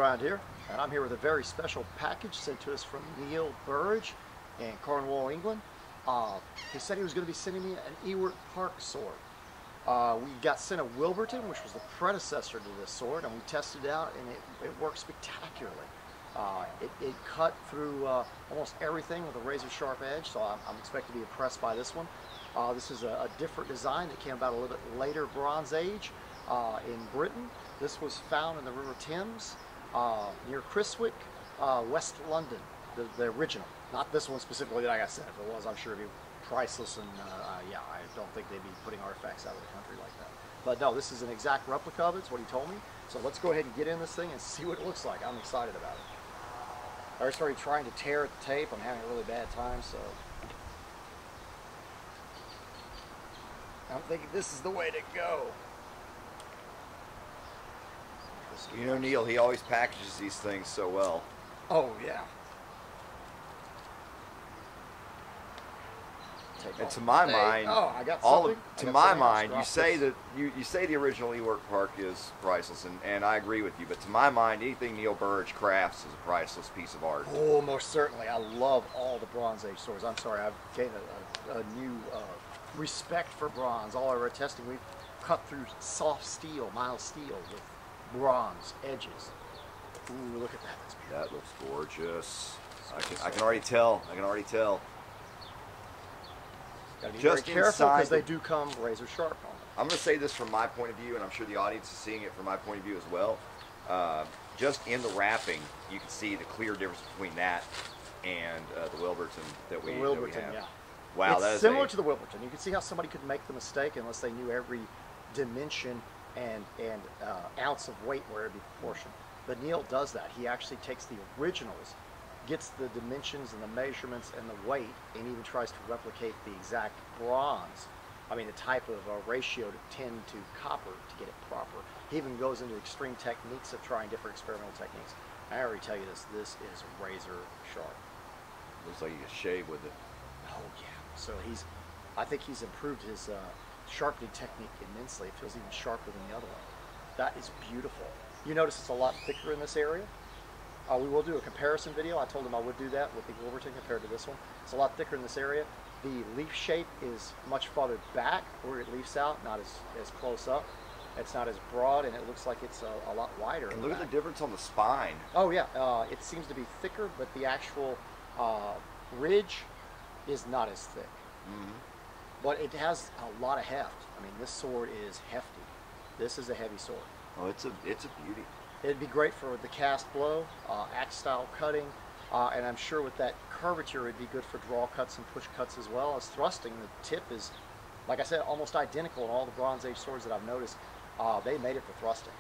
Thrand here, and I'm here with a very special package sent to us from Neil Burridge in Cornwall, England. He said he was going to be sending me an Ewart Park sword. We got sent a Wilburton, which was the predecessor to this sword, and we tested it out, and it worked spectacularly. It cut through almost everything with a razor-sharp edge, so I'm expected to be impressed by this one. This is a different design that came about a little bit later Bronze Age in Britain. This was found in the River Thames near Chiswick, West London, the original. Not this one specifically that I got sent. If it was, I'm sure it'd be priceless, and yeah, I don't think they'd be putting artifacts out of the country like that. But no, this is an exact replica of it. It's what he told me. So let's go ahead and get in this thing and see what it looks like. I'm excited about it. I already started trying to tear at the tape. I'm having a really bad time, so I'm thinking this is the way to go. You know, Neil, he always packages these things so well. Oh, yeah. And to my mind, I got something. you say that you say the original Ewart Park is priceless, and I agree with you. But to my mind, anything Neil Burridge crafts is a priceless piece of art. Oh, most certainly. I love all the Bronze Age swords. I'm sorry, I've gained a new respect for bronze. All our testing, we've cut through soft steel, mild steel with bronze edges. Ooh, look at that. That's beautiful. That looks gorgeous. I can already tell. I can already tell. Gotta be very careful because they do come razor sharp on them. I'm going to say this from my point of view, and I'm sure the audience is seeing it from my point of view as well. Just in the wrapping, you can see the clear difference between that and the Wilburton that we have. Yeah. Wow, it's that is similar to the Wilburton. You can see how somebody could make the mistake unless they knew every dimension and ounce of weight where it would be proportioned. But Neil does that. He actually takes the originals, gets the dimensions and the measurements and the weight, and even tries to replicate the exact bronze. I mean, the type of ratio to tin to copper to get it proper. He even goes into extreme techniques of trying different experimental techniques. I already tell you this is razor sharp. Looks like you can shave with it. Oh yeah. So I think he's improved his sharpening technique immensely. It feels even sharper than the other one. That is beautiful. You notice it's a lot thicker in this area. We will do a comparison video. I told him I would do that with the Wilburton compared to this one. It's a lot thicker in this area. The leaf shape is much farther back where it leafs out, not as close up. It's not as broad, and it looks like it's a lot wider. And look at the difference on the spine. Oh yeah, it seems to be thicker, but the actual ridge is not as thick. Mm-hmm. But it has a lot of heft. I mean, this sword is hefty. This is a heavy sword. Oh, it's a beauty. It'd be great for the cast blow, axe style cutting, and I'm sure with that curvature it'd be good for draw cuts and push cuts as well as thrusting. The tip is, like I said, almost identical in all the Bronze Age swords that I've noticed. They made it for thrusting.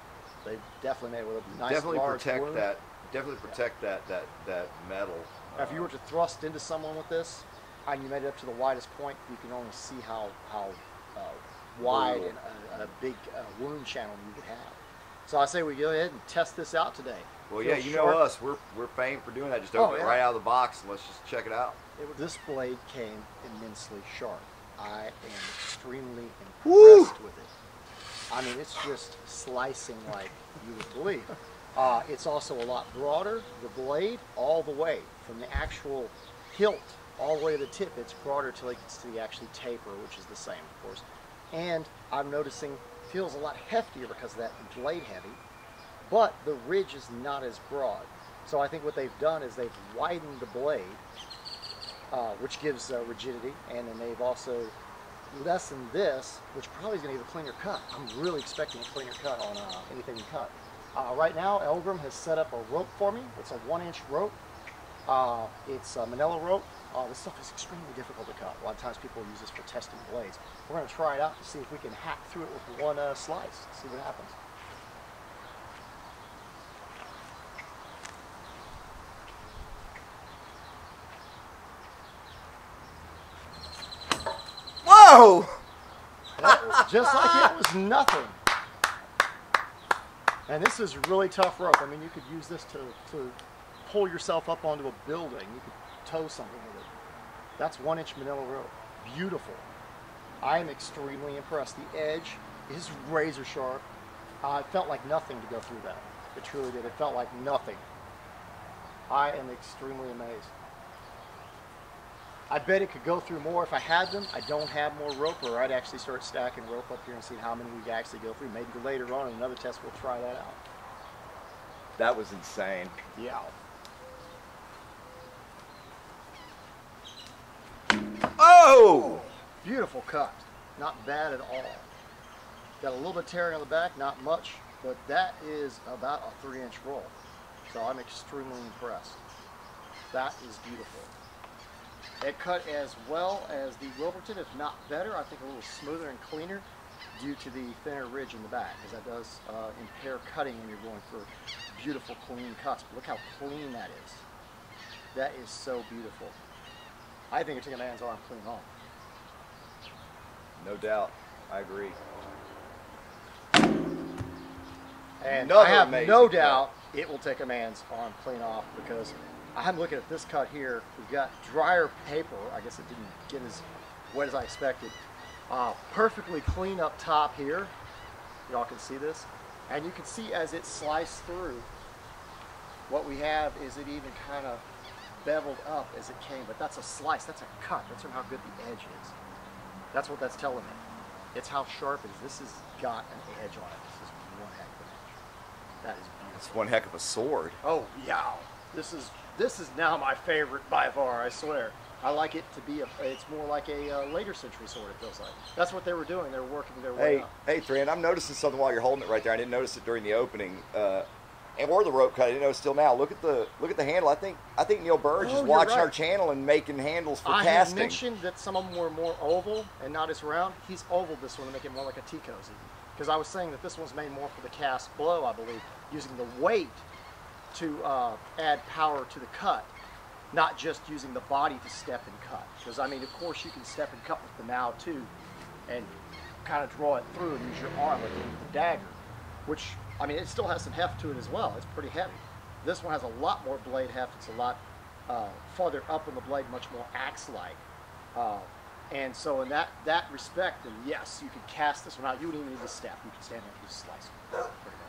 They definitely made it with a nice large wound. Definitely protect that metal. Now, if you were to thrust into someone with this, and you made it up to the widest point, you can only see how wide and a big wound channel you would have. So I say we go ahead and test this out today. Well, yeah, you know us. We're famed for doing that. Just open it right out of the box and let's just check it out. This blade came immensely sharp. I am extremely impressed with it. I mean, it's just slicing like you would believe. It's also a lot broader. The blade, all the way from the actual hilt all the way to the tip, it's broader till it gets to the actually taper, which is the same, of course. And I'm noticing feels a lot heftier because of that blade heavy, but the ridge is not as broad. So I think what they've done is they've widened the blade, which gives rigidity, and then they've also lessened this, which probably is going to give a cleaner cut. I'm really expecting a cleaner cut on anything we cut. Right now, Eldgrim has set up a rope for me. It's a 1-inch rope. It's a manila rope. This stuff is extremely difficult to cut. A lot of times people use this for testing blades. We're going to try it out to see if we can hack through it with one slice, see what happens. Whoa! That was just like it was nothing. And this is really tough rope. I mean, you could use this to pull yourself up onto a building. You could tow something with it. That's 1-inch manila rope. Beautiful. I am extremely impressed. The edge is razor sharp. It felt like nothing to go through that. It truly did. It felt like nothing. I am extremely amazed. I bet it could go through more if I had them. I don't have more rope, or I'd actually start stacking rope up here and see how many we could actually go through. Maybe later on in another test we'll try that out. That was insane. Yeah. Oh! Beautiful cut. Not bad at all. Got a little bit of tearing on the back, not much, but that is about a 3-inch roll. So I'm extremely impressed. That is beautiful. It cut as well as the Wilburton, if not better. I think a little smoother and cleaner due to the thinner ridge in the back, because that does impair cutting when you're going for beautiful, clean cuts. But look how clean that is. That is so beautiful. I think it took a man's arm clean off. No doubt. I agree. And Another I have amazing no cut. doubt it will take a man's arm clean off, because I'm looking at this cut here. We've got drier paper. I guess it didn't get as wet as I expected. Perfectly clean up top here. Y'all can see this. And you can see as it sliced through, what we have is it even kind of beveled up as it came. But that's a slice. That's a cut. That's how good the edge is. That's what that's telling me. It's how sharp it is. This has got an edge on it. This is one heck of an edge. That is beautiful. It's one heck of a sword. Oh, yeah. This is now my favorite by far, I swear. I like it to be it's more like a later century sword, it feels like. That's what they were doing. They were working their way up. Hey, Thrand, I'm noticing something while you're holding it right there. I didn't notice it during the opening. Or the rope cut. I didn't notice till now. Look at the handle. I think Neil Burridge is watching our channel and making handles for casting. I had mentioned that some of them were more oval and not as round. He's ovaled this one to make it more like a tea cozy. Because I was saying that this one's made more for the cast blow, I believe, using the weight to add power to the cut, not just using the body to step and cut. Because, I mean, of course you can step and cut with the now too, and kind of draw it through and use your arm like you do with the dagger, which, I mean, it still has some heft to it as well. It's pretty heavy. This one has a lot more blade heft. It's a lot farther up in the blade, much more axe-like. And so in that respect, then yes, you could cast this one out. You wouldn't even need to step. You could stand there and just slice it, pretty much.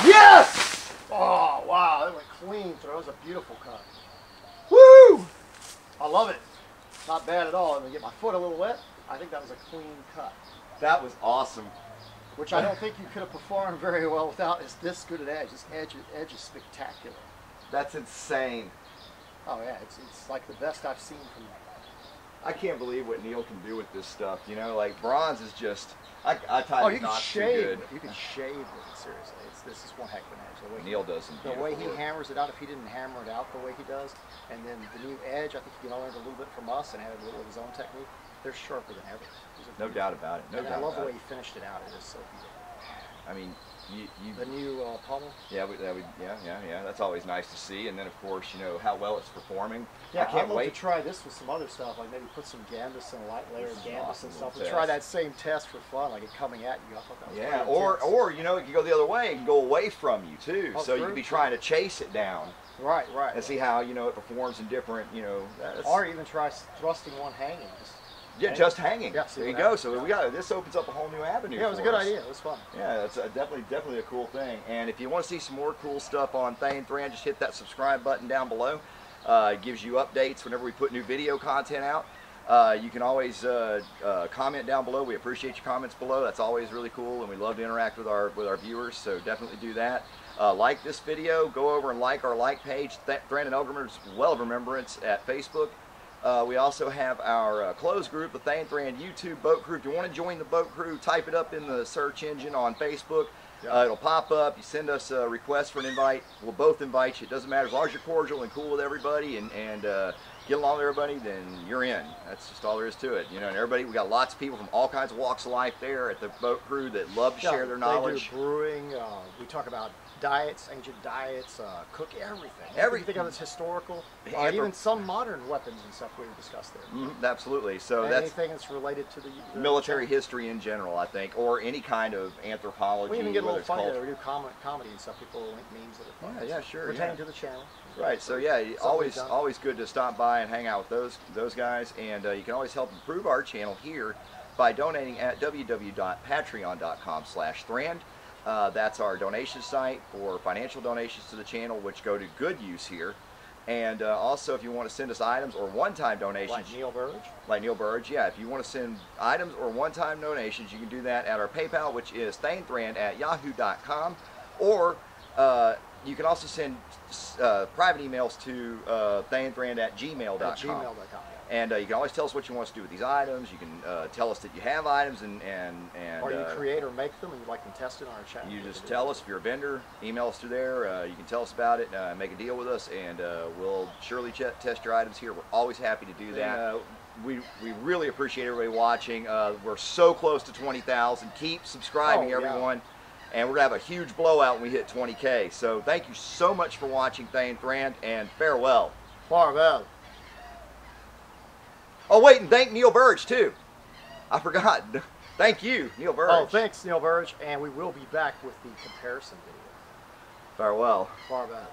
Yes! Oh, wow, that went clean through. That was a beautiful cut. Woo! I love it. Not bad at all. I'm going to get my foot a little wet. I think that was a clean cut. That was awesome. Which I don't think you could have performed very well without is this good an edge. This edge is spectacular. That's insane. Oh yeah, it's like the best I've seen from him. I can't believe what Neil can do with this stuff. You know, like bronze is just. I tell you, you can not shave. too good. You can shave with it, seriously. This is one heck of an edge. The way Neil does some the way he beautiful work. hammers it out. If he didn't hammer it out the way he does, and then the new edge, I think he can learn a little bit from us and add a little of his own technique. They're sharper than ever. No doubt about it. No and doubt I love about the way it. he finished it out. It is so beautiful. I mean, the new pommel. Yeah, yeah. That's always nice to see. And then, of course, you know how well it's performing. Yeah, I can't I'd love wait to try this with some other stuff, like maybe put some gambus and a light layer of gambus awesome and stuff, and little try test. that same test for fun, like it coming at you. I thought that was Yeah, pretty or intense. you know, it can go the other way and go away from you too. Oh, so you true, can be true. trying to chase it down. Right. And see how it performs in different, Or even try thrusting one hanging. just hanging. Yeah, see there you what go. happens. So this opens up a whole new avenue. Yeah, it was a for good us. idea. It was fun. Yeah, that's definitely a cool thing. And if you want to see some more cool stuff on Thrand, just hit that subscribe button down below. It gives you updates whenever we put new video content out. You can always comment down below. We appreciate your comments below. That's always really cool, and we love to interact with our viewers. So definitely do that. Like this video. Go over and like our page, Thrand and Eldgrim's Well of Remembrance at Facebook. We also have our closed group, the Thrand YouTube Boat Crew. If you want to join the boat crew, type it up in the search engine on Facebook. Yep. It'll pop up. You send us a request for an invite. We'll both invite you. It doesn't matter. As long as you're cordial and cool with everybody and get along with everybody, then you're in. That's just all there is to it. And everybody, we got lots of people from all kinds of walks of life there at the boat crew that love to share their knowledge. They do brewing. We talk about diets, ancient diets, cook everything. Everything that's historical, even some modern weapons and stuff we discussed there. Absolutely. So and that's anything that's related to the military history in general, I think, or any kind of anthropology. We even get a little funny culture. there. We do comedy and stuff. People link memes that are fun. Yeah, sure. Pertaining to the channel. Right. So yeah, always good to stop by and hang out with those guys, and you can always help improve our channel here by donating at www.patreon.com/Thrand. That's our donation site for financial donations to the channel, which go to good use here. And also, if you want to send us items or one-time donations, Like Neil Burridge? Like Neil Burridge, yeah. If you want to send items or one-time donations, you can do that at our PayPal, which is thrand@yahoo.com, or you can also send private emails to thrand@gmail.com. At gmail.com. And you can always tell us what you want us to do with these items. You can tell us that you have items, and Or you create or make them and you'd like them tested on our channel. you just tell us. If you're a vendor, email us through there. You can tell us about it, make a deal with us, and we'll surely test your items here. We're always happy to do that. We really appreciate everybody watching. We're so close to 20,000. Keep subscribing, everyone. And we're going to have a huge blowout when we hit 20K. So thank you so much for watching Thrand, and farewell. Farewell. Oh, wait, and thank Neil Burridge, too. I forgot. Thank you, Neil Burridge. Oh, thanks, Neil Burridge. And we will be back with the comparison video. Farewell. Farewell.